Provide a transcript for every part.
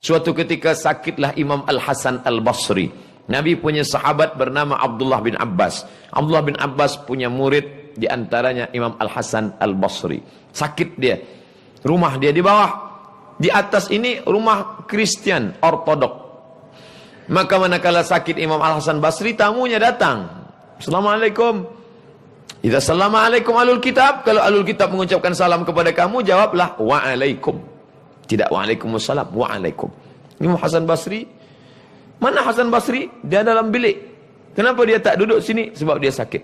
Suatu ketika sakitlah Imam Al-Hasan Al-Basri. Nabi punya sahabat bernama Abdullah bin Abbas. Abdullah bin Abbas punya murid, di antaranya Imam Al-Hasan Al-Basri. Sakit dia. Rumah dia di bawah. Di atas ini rumah Kristen Ortodok. Maka manakala sakit Imam Al-Hasan Basri, tamunya datang. Assalamualaikum. Idza assalamualaikum alul kitab. Kalau alul kitab mengucapkan salam kepada kamu, jawablah wa'alaikum. Tidak wa'alaikumussalam, wa'alaikum. Imam Hasan Basri. Mana Hasan Basri? Dia dalam bilik. Kenapa dia tak duduk sini? Sebab dia sakit.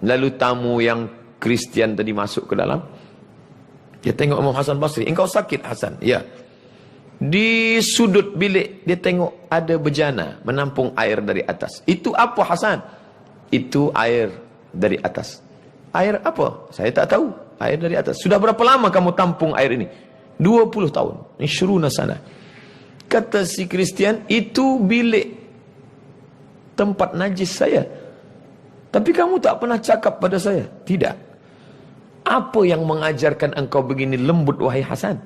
Lalu tamu yang Kristian tadi masuk ke dalam. Dia tengok Imam Hasan Basri. Engkau sakit Hasan? Ya. Di sudut bilik dia tengok ada bejana menampung air dari atas. Itu apa Hasan? Itu air dari atas. Air apa? Saya tak tahu. Air dari atas. Sudah berapa lama kamu tampung air ini? 20 tahun. Ishruna sana. Kata si Kristian, itu bilik tempat najis saya. Tapi kamu tak pernah cakap pada saya. Tidak. Apa yang mengajarkan engkau begini lembut wahai Hasan?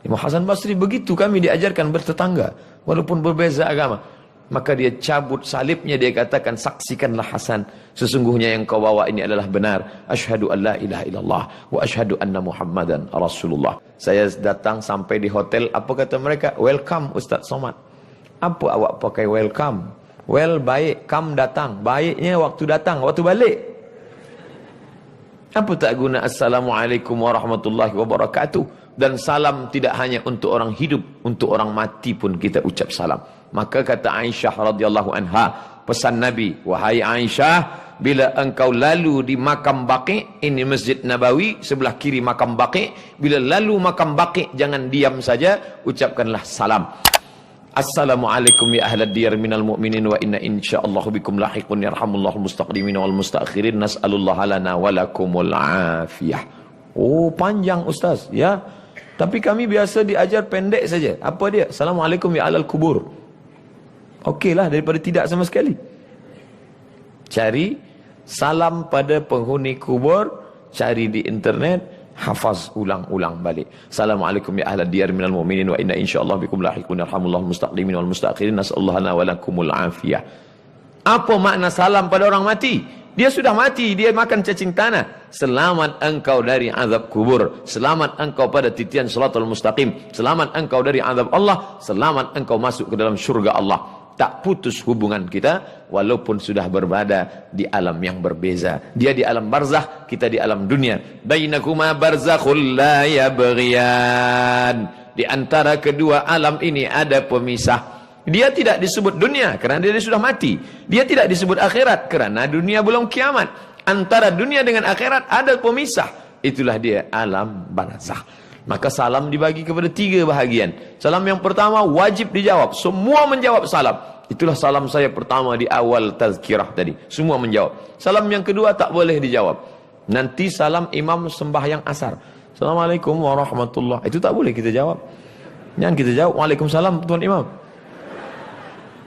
Imam Hasan Basri, begitu kami diajarkan bertetangga. Walaupun berbeza agama. Maka dia cabut salibnya, dia katakan, saksikanlah Hasan, sesungguhnya yang kau bawa ini adalah benar. Asyhadu an la ilaha illallah wa asyhadu anna Muhammadan Rasulullah. Saya datang sampai di hotel, apa kata mereka? Welcome Ustaz Somad. Apa awak pakai welcome? Well, baik, come datang. Baiknya waktu datang, waktu balik. Apa tak guna assalamualaikum warahmatullahi wabarakatuh? Dan salam tidak hanya untuk orang hidup, untuk orang mati pun kita ucap salam. Maka kata Aisyah radhiyallahu anha, pesan Nabi, wahai Aisyah, bila engkau lalu di makam Baqi', ini Masjid Nabawi, sebelah kiri makam Baqi', bila lalu makam Baqi', jangan diam saja, ucapkanlah salam. Assalamualaikum ya ahlad diyar minal mu'minin wa inna insyaallahu bikum lahiqun yarhamullahu mustaqdimin wal mustaakhirin nas'alullaha lana walakumul afiyah. Oh, panjang Ustaz, ya. Tapi kami biasa diajar pendek saja. Apa dia? Assalamualaikum ya alal kubur. Okeylah daripada tidak sama sekali. Cari salam pada penghuni kubur, cari di internet, hafaz ulang-ulang balik. Assalamualaikum ya ahlad diyar minal mu'minin wa inna insyaallah bikum lahiqun yarhamullahu mustaqdimin wal mustaakhirin nas'alullaha lana walakumul afiyah. Apa makna salam pada orang mati? Dia sudah mati, dia makan cacing tanah. Selamat engkau dari azab kubur. Selamat engkau pada titian shiratal mustaqim. Selamat engkau dari azab Allah. Selamat engkau masuk ke dalam syurga Allah. Tak putus hubungan kita, walaupun sudah berbada di alam yang berbeza. Dia di alam barzakh, kita di alam dunia. Bainakuma barzakhul la yabghiyan. Di antara kedua alam ini ada pemisah. Dia tidak disebut dunia kerana dia sudah mati. Dia tidak disebut akhirat kerana dunia belum kiamat. Antara dunia dengan akhirat ada pemisah. Itulah dia alam barzakh. Maka salam dibagi kepada 3 bahagian. Salam yang pertama wajib dijawab. Semua menjawab salam. Itulah salam saya pertama di awal tazkirah tadi. Semua menjawab. Salam yang kedua tak boleh dijawab. Nanti salam imam sembahyang asar. Assalamualaikum warahmatullahi. Itu tak boleh kita jawab. Jangan kita jawab waalaikumsalam tuan imam.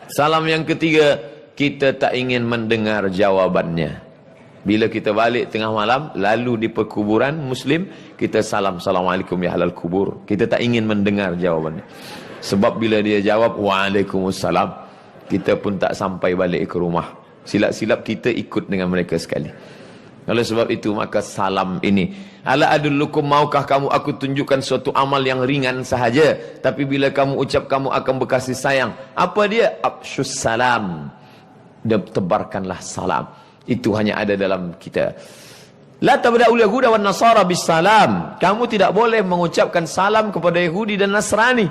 Salam yang ketiga, kita tak ingin mendengar jawabannya. Bila kita balik tengah malam, lalu di perkuburan Muslim, kita salam, Assalamualaikum ya halal kubur. Kita tak ingin mendengar jawabannya. Sebab bila dia jawab, Waalaikumsalam, kita pun tak sampai balik ke rumah. Silap-silap kita ikut dengan mereka sekali. Oleh sebab itu, maka salam ini. Ala adullukum, maukah kamu aku tunjukkan suatu amal yang ringan sahaja, tapi bila kamu ucap, kamu akan berkasih sayang. Apa dia? Afshus salam. Tebarkanlah salam. Itu hanya ada dalam kita. La tabda'ul yahuda wan nasara bis salam. Kamu tidak boleh mengucapkan salam kepada Yahudi dan Nasrani.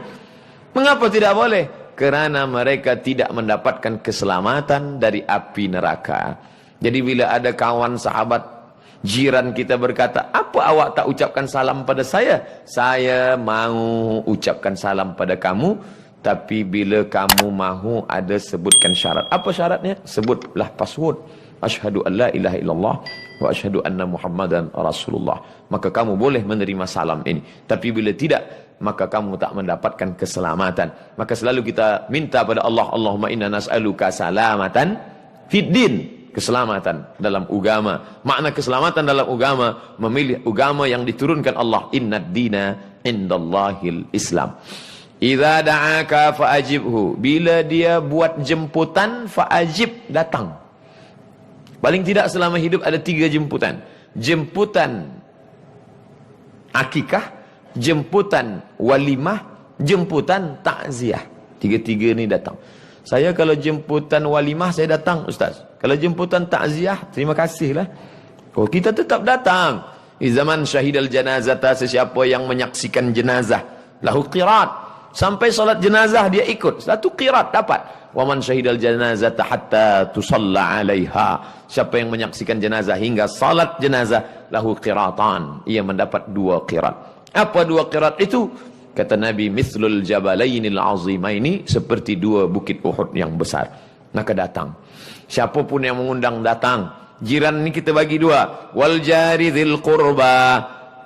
Mengapa tidak boleh? Kerana mereka tidak mendapatkan keselamatan dari api neraka. Jadi bila ada kawan sahabat jiran kita berkata, apa awak tak ucapkan salam pada saya? Saya mau ucapkan salam pada kamu, tapi bila kamu mahu ada sebutkan syarat. Apa syaratnya? Sebutlah password. Asyhadu an la ilaha illallah wa asyhadu anna Muhammadan Rasulullah. Maka kamu boleh menerima salam ini. Tapi bila tidak, maka kamu tak mendapatkan keselamatan. Maka selalu kita minta pada Allah, Allahumma inna nas'aluka salamatan fid din. Keselamatan dalam agama. Makna keselamatan dalam agama, memilih agama yang diturunkan Allah. Innad dina indallahil Islam. Idza da'aka fa'ajibhu. Bila dia buat jemputan, fa'ajib, datang. Paling tidak selama hidup ada 3 jemputan. Jemputan akikah, jemputan walimah, jemputan takziah. 3-3 ni datang. Saya kalau jemputan walimah saya datang, Ustaz. Kalau jemputan takziah, terima kasihlah. Oh, kita tetap datang. Di zaman syahidal janazata, sesiapa yang menyaksikan jenazah, lahu qirat. Sampai solat jenazah dia ikut. Satu qirat dapat. Wa man syahidal janazata hatta tusalla 'alaiha. Siapa yang menyaksikan jenazah hingga salat jenazah, lahu qiratan. Ia mendapat 2 qirat. Apa 2 qirat itu? Kata Nabi, mithlul jabalainil azimaini, seperti 2 bukit Uhud yang besar. Maka datang. Siapapun yang mengundang datang. Jiran ini kita bagi 2. Wal jari dzil qurba.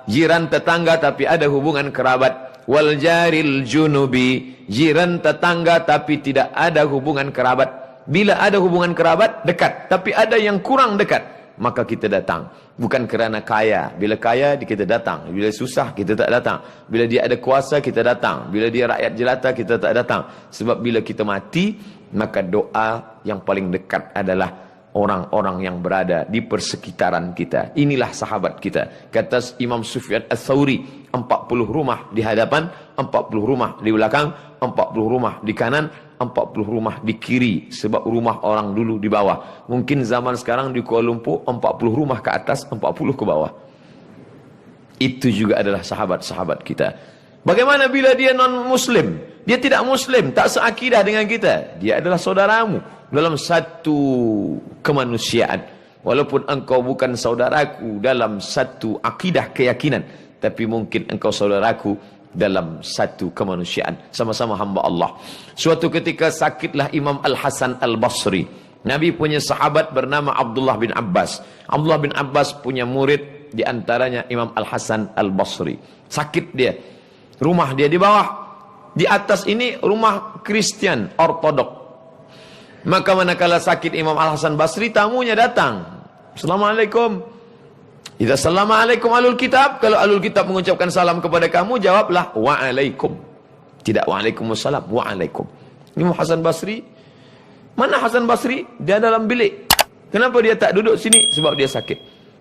Jiran tetangga tapi ada hubungan kerabat. Wal jaril junubi. Jiran tetangga tapi tidak ada hubungan kerabat. Bila ada hubungan kerabat, dekat. Tapi ada yang kurang dekat, maka kita datang. Bukan kerana kaya. Bila kaya, kita datang. Bila susah, kita tak datang. Bila dia ada kuasa, kita datang. Bila dia rakyat jelata, kita tak datang. Sebab bila kita mati, maka doa yang paling dekat adalah orang-orang yang berada di persekitaran kita. Inilah sahabat kita. Kata Imam Sufyan Ats-Tsauri, 40 rumah di hadapan, 40 rumah di belakang, 40 rumah di kanan, 40 rumah di kiri. Sebab rumah orang dulu di bawah. Mungkin zaman sekarang di Kuala Lumpur 40 rumah ke atas, 40 ke bawah. Itu juga adalah sahabat-sahabat kita. Bagaimana bila dia non-muslim? Dia tidak muslim, tak seakidah dengan kita. Dia adalah saudaramu dalam satu kemanusiaan. Walaupun engkau bukan saudaraku dalam satu akidah keyakinan, tapi mungkin engkau saudaraku dalam satu kemanusiaan. Sama-sama hamba Allah. Suatu ketika sakitlah Imam Al-Hasan Al-Basri. Nabi punya sahabat bernama Abdullah bin Abbas. Abdullah bin Abbas punya murid, di antaranya Imam Al-Hasan Al-Basri. Sakit dia. Rumah dia di bawah. Di atas ini rumah Kristian Ortodok. Maka manakala sakit Imam Al-Hasan Basri, tamunya datang. Assalamualaikum. Idza assalamualaikum alul kitab. Kalau alul kitab mengucapkan salam kepada kamu, jawablah wa'alaikum. Tidak wa'alaikumussalam, wa'alaikum. Imam Hasan Basri. Mana Hasan Basri? Dia dalam bilik. Kenapa dia tak duduk sini? Sebab dia sakit.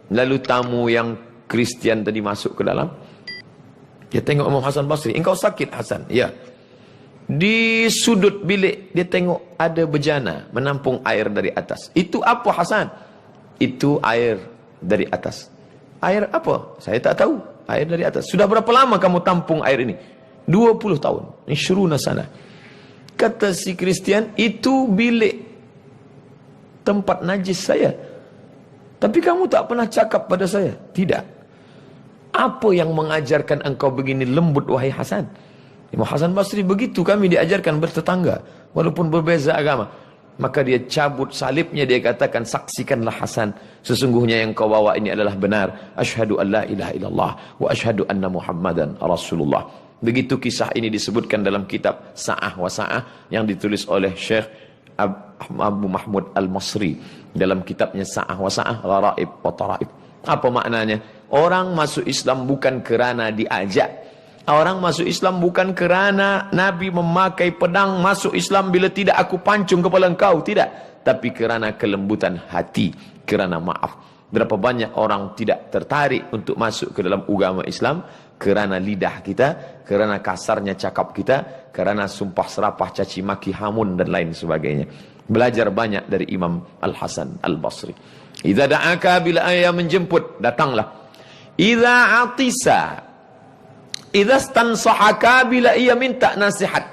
Lalu tamu yang Kristian tadi masuk ke dalam. Dia tengok Imam Hasan Basri. Engkau sakit, Hasan? Ya. Di sudut bilik dia tengok ada bejana menampung air dari atas. Itu apa, Hasan? Itu air dari atas. Air apa? Saya tak tahu. Air dari atas. Sudah berapa lama kamu tampung air ini? 20 tahun. Ishruna sana. Kata si Kristian, itu bilik tempat najis saya. Tapi kamu tak pernah cakap pada saya. Tidak. Apa yang mengajarkan engkau begini lembut, wahai Hasan? Imam Hasan Basri, begitu kami diajarkan bertetangga, walaupun berbeza agama. Maka dia cabut salibnya, dia katakan, saksikanlah Hasan, sesungguhnya yang kau bawa ini adalah benar. Asyhadu an la ilaha illallah wa asyhadu anna Muhammadan Rasulullah. Begitu kisah ini disebutkan dalam kitab Sa'ah wa Sa'ah yang ditulis oleh Syekh Abu Mahmud Al-Masri dalam kitabnya Sa'ah wa Sa'ah, Gharaib wa Taraib. Apa maknanya? Orang masuk Islam bukan kerana diajak. Orang masuk Islam bukan kerana Nabi memakai pedang masuk Islam, bila tidak aku pancung kepala engkau. Tidak. Tapi kerana kelembutan hati, kerana maaf. Berapa banyak orang tidak tertarik untuk masuk ke dalam agama Islam kerana lidah kita, kerana kasarnya cakap kita, kerana sumpah serapah, caci maki, hamun dan lain sebagainya. Belajar banyak dari Imam Al-Hasan Al-Basri. Idza da'aka, bila ayah menjemput, datanglah. Idza atisa, idza stansahaka, bila ia minta nasihat.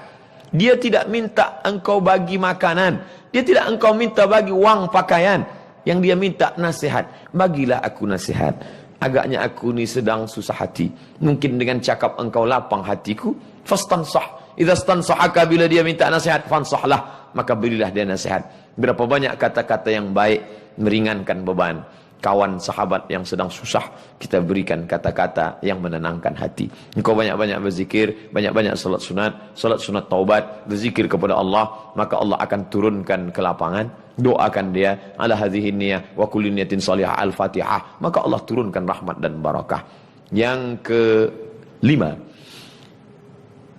Dia tidak minta engkau bagi makanan, dia tidak engkau minta bagi wang pakaian. Yang dia minta nasihat, bagilah aku nasihat. Agaknya aku ni sedang susah hati. Mungkin dengan cakap engkau lapang hatiku. Fastansah. Idza stansahaka, bila dia minta nasihat, fansahlah, maka berilah dia nasihat. Berapa banyak kata-kata yang baik meringankan beban. Kawan sahabat yang sedang susah, kita berikan kata-kata yang menenangkan hati. Engkau banyak-banyak berzikir, banyak-banyak salat sunat taubat, berzikir kepada Allah, maka Allah akan turunkan ke lapangan. Doakan dia, ala hadhihi niyah wa kulli niyatin salihah al-Fatihah, maka Allah turunkan rahmat dan barakah. Yang kelima.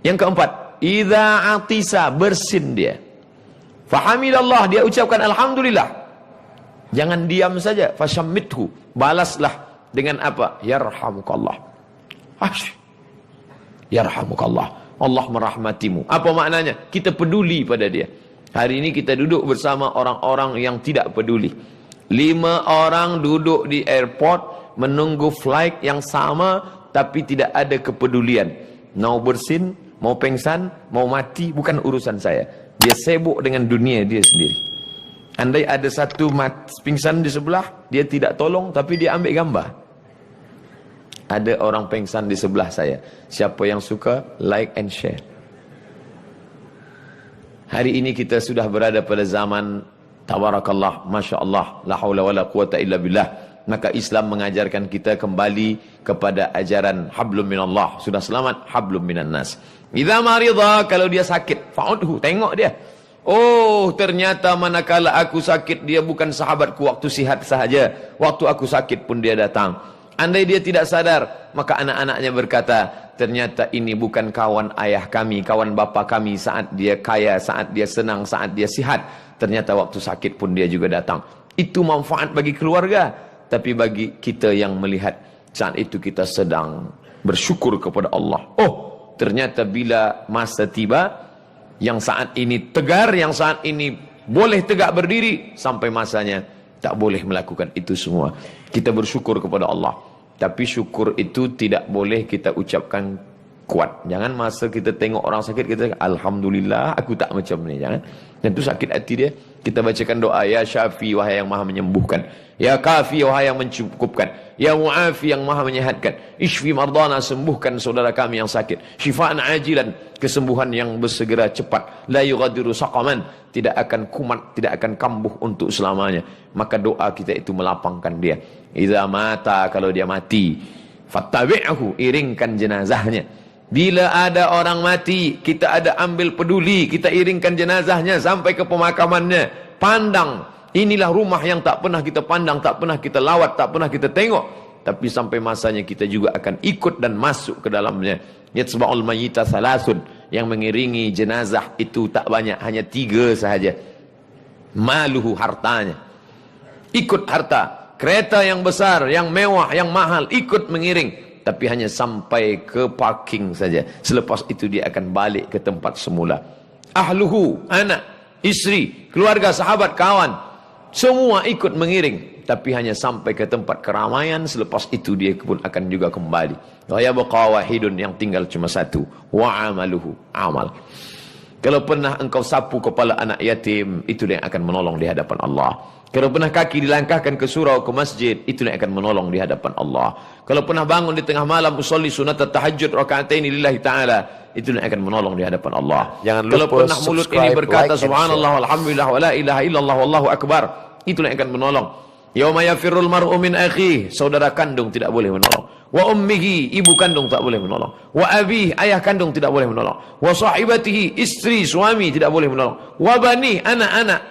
Yang keempat, idza atisa, bersin dia. Fahamilallah, dia ucapkan alhamdulillah. Jangan diam saja. Fashammithu, balaslah dengan apa? Yarhamukallah. Yarhamukallah, Allah merahmatimu. Apa maknanya? Kita peduli pada dia. Hari ini kita duduk bersama orang-orang yang tidak peduli. 5 orang duduk di airport menunggu flight yang sama, tapi tidak ada kepedulian. Mau bersin, mau pengsan, mau mati, bukan urusan saya. Dia sibuk dengan dunia dia sendiri. Andai ada satu pingsan di sebelah, dia tidak tolong, tapi dia ambil gambar. Ada orang pingsan di sebelah saya. Siapa yang suka, like and share. Hari ini kita sudah berada pada zaman tabarakallah, masya Allah, la haula wala quwata illa billah. Maka Islam mengajarkan kita kembali kepada ajaran hablum minallah. Sudah selamat, hablum minan nas. Idza marida, kalau dia sakit, fa'udhu, tengok dia. Oh, ternyata manakala aku sakit, dia bukan sahabatku waktu sihat sahaja. Waktu aku sakit pun dia datang. Andai dia tidak sadar, maka anak-anaknya berkata, ternyata ini bukan kawan ayah kami, kawan bapa kami saat dia kaya, saat dia senang, saat dia sihat. Ternyata waktu sakit pun dia juga datang. Itu manfaat bagi keluarga. Tapi bagi kita yang melihat, saat itu kita sedang bersyukur kepada Allah. Oh, ternyata bila masa tiba, yang saat ini tegar, yang saat ini boleh tegak berdiri, sampai masanya tak boleh melakukan itu semua. Kita bersyukur kepada Allah. Tapi syukur itu tidak boleh kita ucapkan kuat. Jangan masa kita tengok orang sakit, kita alhamdulillah aku tak macam ni. Jangan. Dan itu sakit hati dia. Kita bacakan doa, ya Syafi, wahai yang maha menyembuhkan. Ya Kafi, wahai yang mencukupkan. Ya Mu'afi, yang maha menyehatkan. Ishfi mardana, sembuhkan saudara kami yang sakit. Syifaan ajilan, kesembuhan yang bersegera cepat. La yughadiru saqaman, tidak akan kumat, tidak akan kambuh untuk selamanya. Maka doa kita itu melapangkan dia. Idza mata, kalau dia mati, fattabi'ahu, iringkan jenazahnya. Bila ada orang mati, kita ada ambil peduli, kita iringkan jenazahnya sampai ke pemakamannya. Pandang, inilah rumah yang tak pernah kita pandang, tak pernah kita lawat, tak pernah kita tengok. Tapi sampai masanya kita juga akan ikut dan masuk ke dalamnya. Yatsba'ul mayyita salasun, yang mengiringi jenazah itu tak banyak, hanya 3 sahaja. Maluhu, hartanya. Ikut harta. Kereta yang besar, yang mewah, yang mahal, ikut mengiring. Tapi hanya sampai ke parking saja. Selepas itu dia akan balik ke tempat semula. Ahluhu, anak, isteri, keluarga, sahabat, kawan, semua ikut mengiring. Tapi hanya sampai ke tempat keramaian. Selepas itu dia pun akan juga kembali. Wa yabqa wahidun, yang tinggal cuma satu. Wa amaluhu, amal. Kalau pernah engkau sapu kepala anak yatim, itu yang akan menolong di hadapan Allah. Kalau pernah kaki dilangkahkan ke surau, ke masjid, itu yang akan menolong di hadapan Allah. Kalau pernah bangun di tengah malam usolli sunat tahajud raka'ataini lillahi ta'ala, itu yang akan menolong di hadapan Allah. Jangan kalau lupa pernah mulut ini berkata like, subhanallah walhamdulillah wa la ilaha illallah wallahu akbar, itu yang akan menolong. Yauma yafirrul mar'u min akhihi, saudara kandung tidak boleh menolong. Wa ummihi, ibu kandung tak boleh menolong. Wa abihi, ayah kandung tidak boleh menolong. Wa sahibatihi, istri, suami tidak boleh menolong. Wa bani, anak-anak,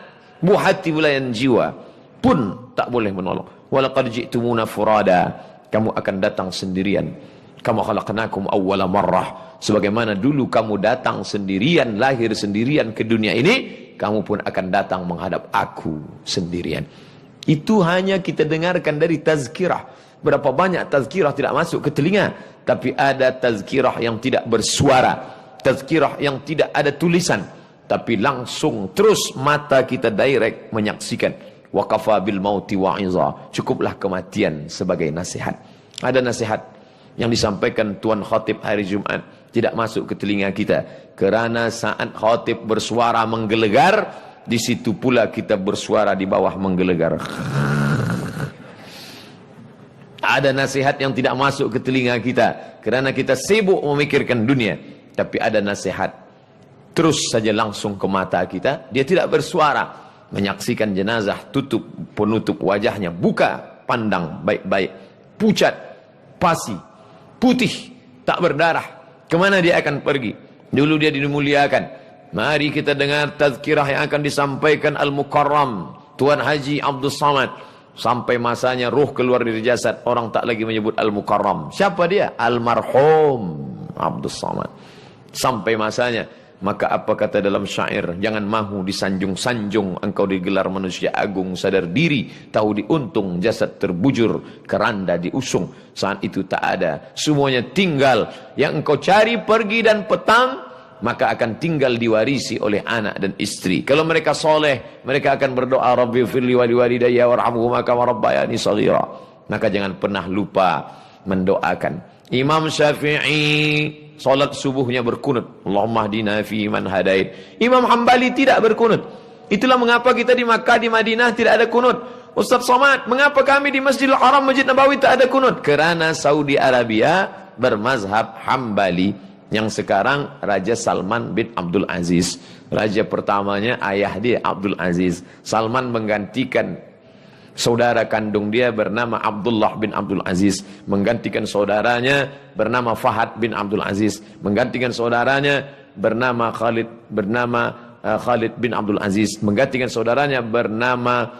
buah hati belayan jiwa pun tak boleh menolong. Walaqad ji'tumuna furada, kamu akan datang sendirian. Kama khalaqnakum awwala marrah, sebagaimana dulu kamu datang sendirian, lahir sendirian ke dunia ini, kamu pun akan datang menghadap aku sendirian. Itu hanya kita dengarkan dari tazkirah. Berapa banyak tazkirah tidak masuk ke telinga, tapi ada tazkirah yang tidak bersuara, tazkirah yang tidak ada tulisan, tapi langsung terus mata kita direct menyaksikan. Waqafa bil mauti wa'iza, cukuplah kematian sebagai nasihat. Ada nasihat yang disampaikan Tuan Khatib hari Jumat, tidak masuk ke telinga kita, kerana saat Khatib bersuara menggelegar, di situ pula kita bersuara di bawah menggelegar. Ada nasihat yang tidak masuk ke telinga kita, kerana kita sibuk memikirkan dunia. Tapi ada nasihat terus saja langsung ke mata kita, dia tidak bersuara, menyaksikan jenazah, tutup penutup wajahnya, buka, pandang baik-baik, pucat, pasi, putih, tak berdarah. Kemana dia akan pergi? Dulu dia dimuliakan. Mari kita dengar tazkirah yang akan disampaikan Al-Mukarram Tuan Haji Abdul Samad. Sampai masanya ruh keluar dari jasad, orang tak lagi menyebut Al-Mukarram. Siapa dia? Almarhum Abdul Samad. Sampai masanya Maka apa kata dalam syair, jangan mahu disanjung-sanjung, engkau digelar manusia agung, sadar diri, tahu diuntung, jasad terbujur, keranda diusung. Saat itu tak ada, semuanya tinggal. Yang engkau cari pergi dan petang, maka akan tinggal diwarisi oleh anak dan istri. Kalau mereka soleh, mereka akan berdoa, Rabbi firli wali walidayya warhamhuma kama rabbayani shaghira. Maka jangan pernah lupa mendoakan. Imam Syafi'i salat subuhnya berkunut, Allahumma hdina fi man hadait. Imam Hambali tidak berkunut. Itulah mengapa kita di Makkah, di Madinah tidak ada kunut. Ustaz Somad, mengapa kami di Masjidil Haram, Masjid Nabawi tak ada kunut? Kerana Saudi Arabia bermazhab Hambali, yang sekarang Raja Salman bin Abdul Aziz. Raja pertamanya ayah dia Abdul Aziz. Salman menggantikan saudara kandung dia bernama Abdullah bin Abdul Aziz, menggantikan saudaranya bernama Fahad bin Abdul Aziz, menggantikan saudaranya bernama Khalid bin Abdul Aziz, menggantikan saudaranya bernama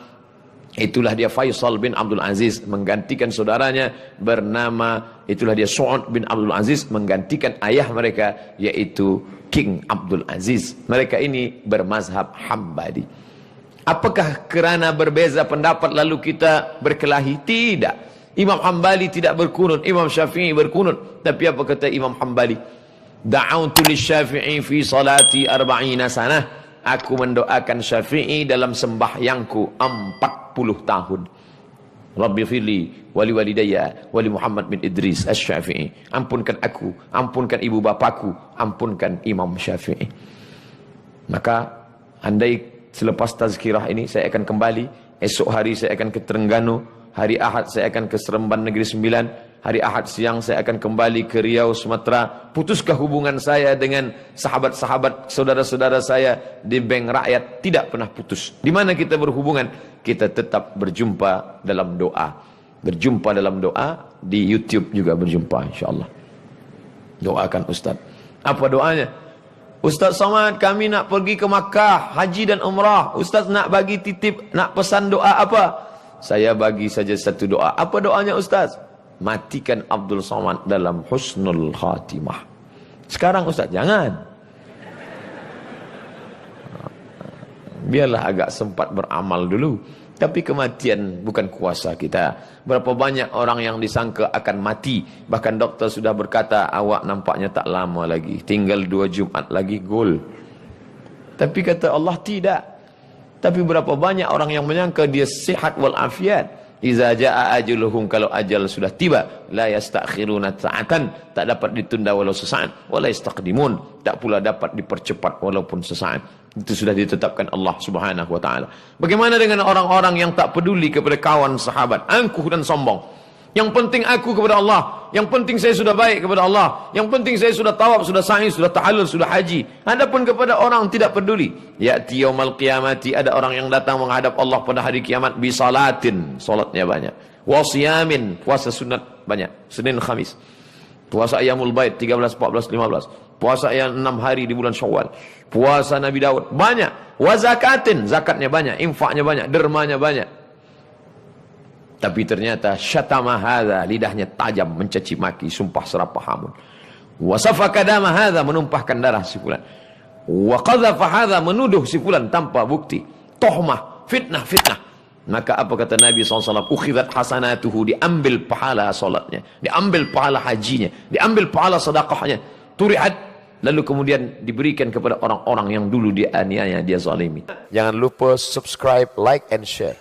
itulah dia Faisal bin Abdul Aziz, menggantikan saudaranya bernama itulah dia Su'ud bin Abdul Aziz, menggantikan ayah mereka yaitu King Abdul Aziz. Mereka ini bermazhab Hambali. Apakah kerana berbeza pendapat lalu kita berkelahi? Tidak. Imam Hambali tidak berkunut, Imam Syafi'i berkunut. Tapi apa kata Imam Hambali? Da'autu lisyafi'i fi salati 40 sanah. Aku mendoakan Syafi'i dalam sembahyangku 40 tahun. Rabbi firli wali walidayya wali Muhammad bin Idris Asy-Syafi'i. Ampunkan aku, ampunkan ibu bapaku, ampunkan Imam Syafi'i. Maka andai selepas tazkirah ini saya akan kembali, esok hari saya akan ke Terengganu, hari Ahad saya akan ke Seremban Negeri Sembilan, hari Ahad siang saya akan kembali ke Riau, Sumatera. Putuskah hubungan saya dengan sahabat-sahabat, saudara-saudara saya di Bank Rakyat? Tidak pernah putus. Di mana kita berhubungan? Kita tetap berjumpa dalam doa. Berjumpa dalam doa, di YouTube juga berjumpa insyaAllah. Doakan Ustaz. Apa doanya? Ustaz Somad, kami nak pergi ke Makkah, haji dan umrah. Ustaz nak bagi titip, nak pesan doa apa? Saya bagi saja satu doa. Apa doanya Ustaz? Matikan Abdul Somad dalam husnul khatimah. Sekarang Ustaz, jangan. Biarlah agak sempat beramal dulu. Tapi kematian bukan kuasa kita. Berapa banyak orang yang disangka akan mati. Bahkan doktor sudah berkata, awak nampaknya tak lama lagi. Tinggal 2 Jumat lagi, gol. Tapi kata Allah tidak. Tapi berapa banyak orang yang menyangka dia sihat walafiat. Iza jaa ajaluhum, kalau ajal sudah tiba, la yastakhiruna sa'atan, tak dapat ditunda walau sesaat, wala yastaqdimun, tak pula dapat dipercepat walaupun sesaat. Itu sudah ditetapkan Allah Subhanahu wa taala. Bagaimana dengan orang-orang yang tak peduli kepada kawan sahabat, angkuh dan sombong? Yang penting aku kepada Allah, yang penting saya sudah baik kepada Allah, yang penting saya sudah tawaf, sudah sa'i, sudah tahallul, sudah haji. Adapun kepada orang tidak peduli. Ya'ti yaumal qiyamati, ada orang yang datang menghadap Allah pada hari kiamat bi salatin, salatnya banyak. Wa siyamin, puasa sunat banyak, Senin Khamis. Puasa Ayyamul Bait 13, 14, 15. Puasa yang 6 hari di bulan Syawal. Puasa Nabi Daud banyak. Wa zakatin, zakatnya banyak, infaknya banyak, dermanya banyak. Tapi ternyata syatama hadza, lidahnya tajam mencaci maki, sumpah serapah hamun. Wa safaka dama hadza, menumpahkan darah si fulan. Wa qadhafa hadza, menuduh si fulan tanpa bukti. Tuhmah, fitnah. Maka apa kata Nabi SAW? Ukhidat hasanatuhu, diambil pahala salatnya, diambil pahala hajinya, diambil pahala sedekahnya, turihat, lalu kemudian diberikan kepada orang-orang yang dulu dianiaya, dia zalimi. Jangan lupa subscribe, like and share.